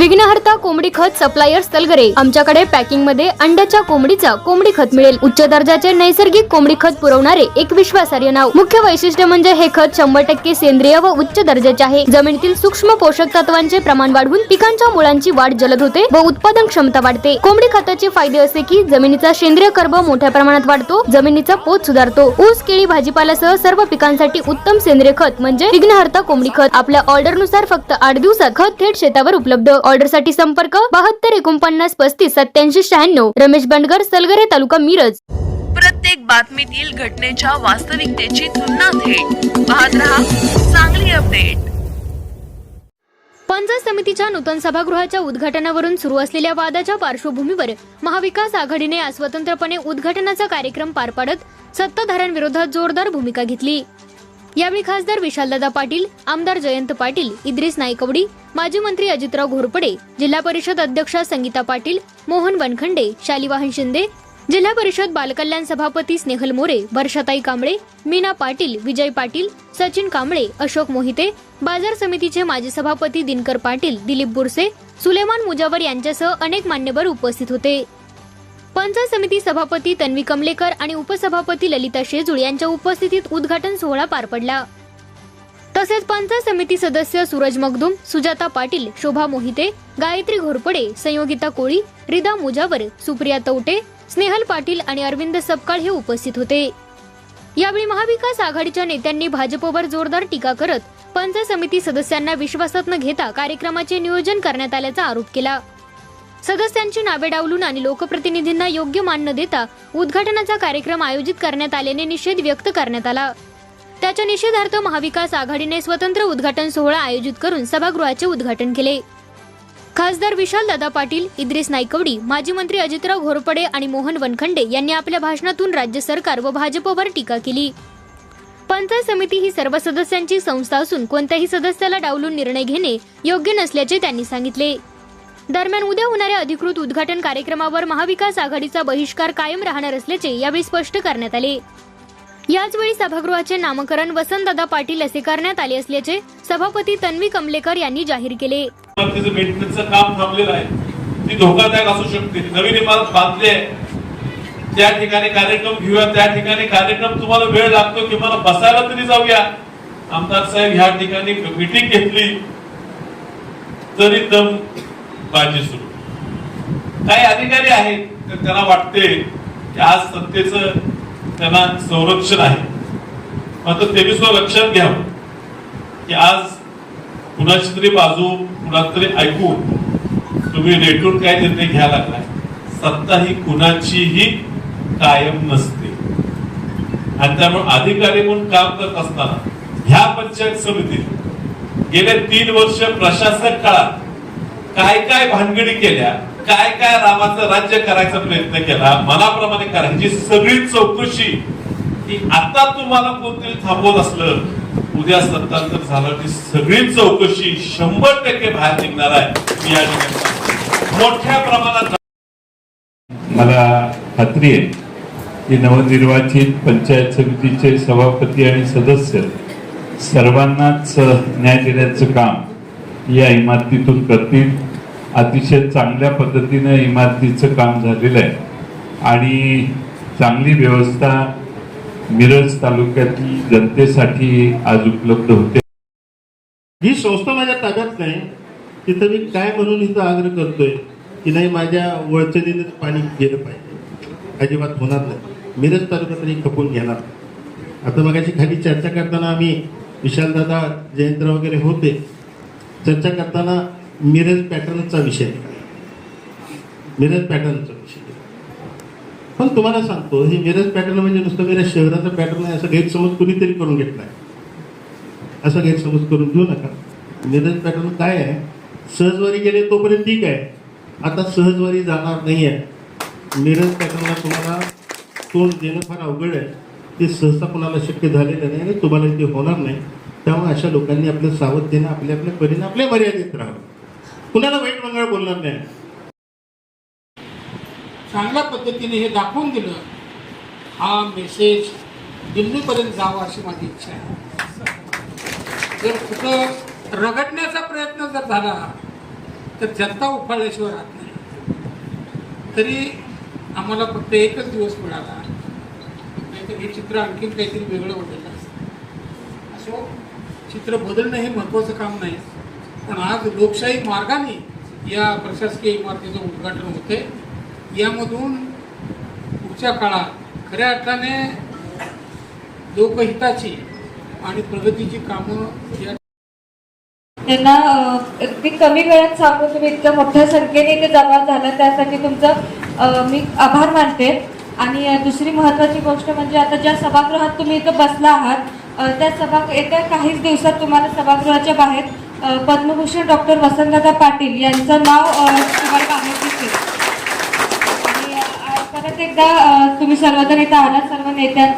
विघ्नहर्ता कोंबडी खत सप्लायर तलगरे। आमच्याकडे पॅकिंग मध्ये अंड्याच्या कोंबडीचा कोंबडी खत मिळेल। उच्च दर्जाचे नैसर्गिक कोंबडी खत पुरवणारे एक विश्वासार्ह नाव। मुख्य वैशिष्ट्य म्हणजे हे खत 100% सेंद्रिय व उच्च दर्जाचे आहे। जमिनीतील सूक्ष्म पोषक तत्वांचे प्रमाण वाढवून पिकांच्या मुळांची वाढ जलद होते व उत्पादन क्षमता वाढते। कोंबडी खताचे फायदे असे की जमिनीचा सेंद्रिय कर्ब मोठ्या प्रमाणात वाढतो, जमिनीचा पोत सुधारतो। ऊस, केळी, भाजीपाल्यासह सर्व पिकांसाठी उत्तम सेंद्रिय खत म्हणजे विघ्नहर्ता कोंबडी खत। आपल्या ऑर्डर नुसार फक्त 8 दिवसात खत थेट शेतावर उपलब्ध। ऑर्डर साठी संपर्क 72 49 35 87 96। रमेश बंडगर, सलगरे, तालुका मिरज। प्रत्येक बातमीतील घटनेच्या वास्तविकतेची तुलना थेट पाहत रहा चांगली अपडेट। पंचायत समितीच्या नूतन सभागृहाच्या उद्घाटनावरून सुरू असलेल्या वादाच्या पार्श्वभूमीवर महाविकास आघाडीने आज स्वतंत्रपणे उद्घाटनाचा कार्यक्रम पार पाडत सत्ताधाऱ्यांविरोधात जोरदार भूमिका घेतली। यावेळी खासदार विशालदादा पाटील, आमदार जयंत पाटील, इद्रिस नाईकवडी, माजी मंत्री अजितराव घोरपडे, जिल्हा परिषद अध्यक्षा संगीता पाटील, मोहन वनखंडे, शालिवाहन शिंदे, जिल्हा परिषद बालकल्याण सभापती स्नेहल मोरे, वर्षाताई कांबळे, मीना पाटील, विजय पाटील, सचिन कांबळे, अशोक मोहिते, बाजार समितीचे माजी सभापती दिनकर पाटील, दिलीप बुरसे, सुलेमान मुजावर यांच्यासह अनेक मान्यवर उपस्थित होते। पंचायत समिती सभापती तन्वी कमलेकर आणि उपसभापती ललिता शेजूळ यांच्या उपस्थितीत उद्घाटन सोहळा पार पडला। तसेच पंचायत समिती सदस्य सूरज मगदूम, सुजाता पाटील, शोभा मोहिते, गायत्री घोरपडे, संयोगिता कोळी, रिदा मुजावर, सुप्रिया तवटे, स्नेहल पाटील आणि अरविंद सपकाळ हे उपस्थित होते। यावेळी महाविकास आघाडीच्या नेत्यांनी भाजपवर जोरदार टीका करत पंचायत समिती सदस्यांना विश्वासात न घेता कार्यक्रमाचे नियोजन करण्यात आल्याचा आरोप केला। सदस्यांची नावे डावलून आणि लोकप्रतिनिधींना योग्य मान न देता उद्घाटनाचा कार्यक्रम आयोजित करण्यात आल्याने निषेध व्यक्त करण्यात आला। त्याच्या निषेधार्थ महाविकास आघाडीने स्वतंत्र उद्घाटन सोहळा आयोजित करून सभागृहाचे उद्घाटन केले। खासदार विशालदादा पाटील, इद्रिस नाईकवडी, माजी मंत्री अजितराव घोरपडे आणि मोहन वनखंडे यांनी आपल्या भाषणातून राज्य सरकार व भाजपवर टीका केली। पंचायत समिती ही सर्व सदस्यांची संस्था असून कोणत्याही सदस्याला डावलून निर्णय घेणे योग्य नसल्याचे त्यांनी सांगितले। दरम्यान उद्या होणाऱ्या अधिकृत उद्घाटन कार्यक्रमावर महाविकास आघाडीचा बहिष्कार कायम राहणार असल्याचे यावेळी स्पष्ट करण्यात आले। याचवेळी सभागृहाचे नामकरण वसंतदादा पाटील असे करण्यात आले असल्याचे सभापती तन्वी कमलेकर यांनी जाहीर केले। मेंटेनन्सचं काम थांबलेलं आहे, ती धोकादायक असू शकते। नवीन इमारत बांधली आहे, त्या ठिकाणी कार्यक्रम घेऊया, त्या ठिकाणी कार्यक्रम तुम्हाला वेळ लागतो की मला बसायला तरी जाऊया। आमदार साहेब ह्या ठिकाणी मीटिंग घेतली तरी दम बाजी सुरू। काही अधिकारी आहेत त्यांना वाटते की आज सत्तेचं त्यांना संरक्षण आहे, मात्र त्यांनी सुद्धा लक्षात घ्यावं की आज कुणाची तरी बाजू कुणाला तरी ऐकून तुम्ही रेटून काय निर्णय घ्यायला लागलाय। सत्ता ही कुणाचीही कायम नसते आणि त्यामुळे अधिकारी म्हणून काम करत असताना ह्या पंचायत समितीत गेले 3 वर्ष प्रशासक काळात काय काय भानगडी केल्या, काय काय रामाचं राज्य करायचा प्रयत्न केला, मनाप्रमाणे करायची सगळी चौकशी ही आता तुम्हाला कोणतरी थांबवत असलं, उद्या सत्तांतर झालं की सगळी चौकशी 100% बाहेर निघणार आहे। या मोठ्या प्रमाणात मला खात्री आहे की नवनिर्वाचित पंचायत समितीचे सभापती आणि सदस्य सर्वांनाच न्याय देण्याचं काम या इमारतीतून करतील। अतिशय चांगल्या पद्धतीने इमारतीचं काम झालेलं आहे आणि चांगली व्यवस्था मिरज तालुक्यातील जनतेसाठी आज उपलब्ध होते। ही संस्था माझ्या ताब्यात नाही, तिथं मी काय म्हणून इथं आग्रह करतोय की नाही माझ्या वळचणीने पाणी गेलं पाहिजे, अजिबात होणार नाही। मिरज तालुका तरी खपून घेणार। आता मगाशी खाली चर्चा करताना आम्ही विशालदादा, जयंतराव वगैरे होते, चर्चा करताना मिरज पॅटर्नचा विषय, मिरज पॅटर्नचा विषय। पण तुम्हाला सांगतो हे मिरज पॅटर्न म्हणजे नुसतं मिरज शहराचा पॅटर्न आहे असं गैरसमज कुणीतरी करून घेतलाय, असा गैरसमज करून घेऊ नका। मिरज पॅटर्न काय आहे, सहजवारी गेले तोपर्यंत ठीक आहे, आता सहजवारी जाणार नाही आहे। मिरज पॅटर्नला तुम्हाला तोंड देणं फार अवघड आहे, ते सहसा कुणाला शक्य झालेलं नाही आणि तुम्हाला ते होणार नाही। त्यामुळे अशा लोकांनी आपलं सावधतेनं आपल्या आपल्या परीने आपल्या मर्यादेत राहावं, कुणाला वाईट मंगळ बोलणार नाही। चांगल्या पद्धतीने हे दाखवून दिलं, हा मेसेज दिल्लीपर्यंत जावा अशी माझी इच्छा आहे। जर कुठं रगडण्याचा प्रयत्न जर झाला तर जनता उफाळल्याशिवाय राहत नाही. तरी आम्हाला फक्त एकच दिवस मिळाला, नाहीतर हे चित्र आणखीन काहीतरी वेगळं बदललं असतं. असो, चित्र बदलणं हे महत्त्वाचं काम नाही, पण आज लोकशाही मार्गाने या प्रशासकीय इमारतीचं उद्घाटन होते. यामधून पुढच्या काळात खऱ्या अर्थाने लोकहिताची आणि प्रगतीची कामं या त्यांना अगदी कमी वेळात सांगून तुम्ही इतक्या मोठ्या संख्येने इथे जमा झाला, त्यासाठी तुमचं मी आभार मानते. आणि दुसरी महत्त्वाची गोष्ट म्हणजे आता ज्या सभागृहात तुम्ही इथं बसला आहात त्या येत्या काहीच दिवसात तुम्हाला सभागृहाच्या बाहेर पद्मभूषण डॉक्टर वसंतदादा पाटील यांचं नाव तुम्हाला बाहेर दिसेल. आणि परत एकदा तुम्ही सर्वजण इथं आलात, सर्व नेत्यांचं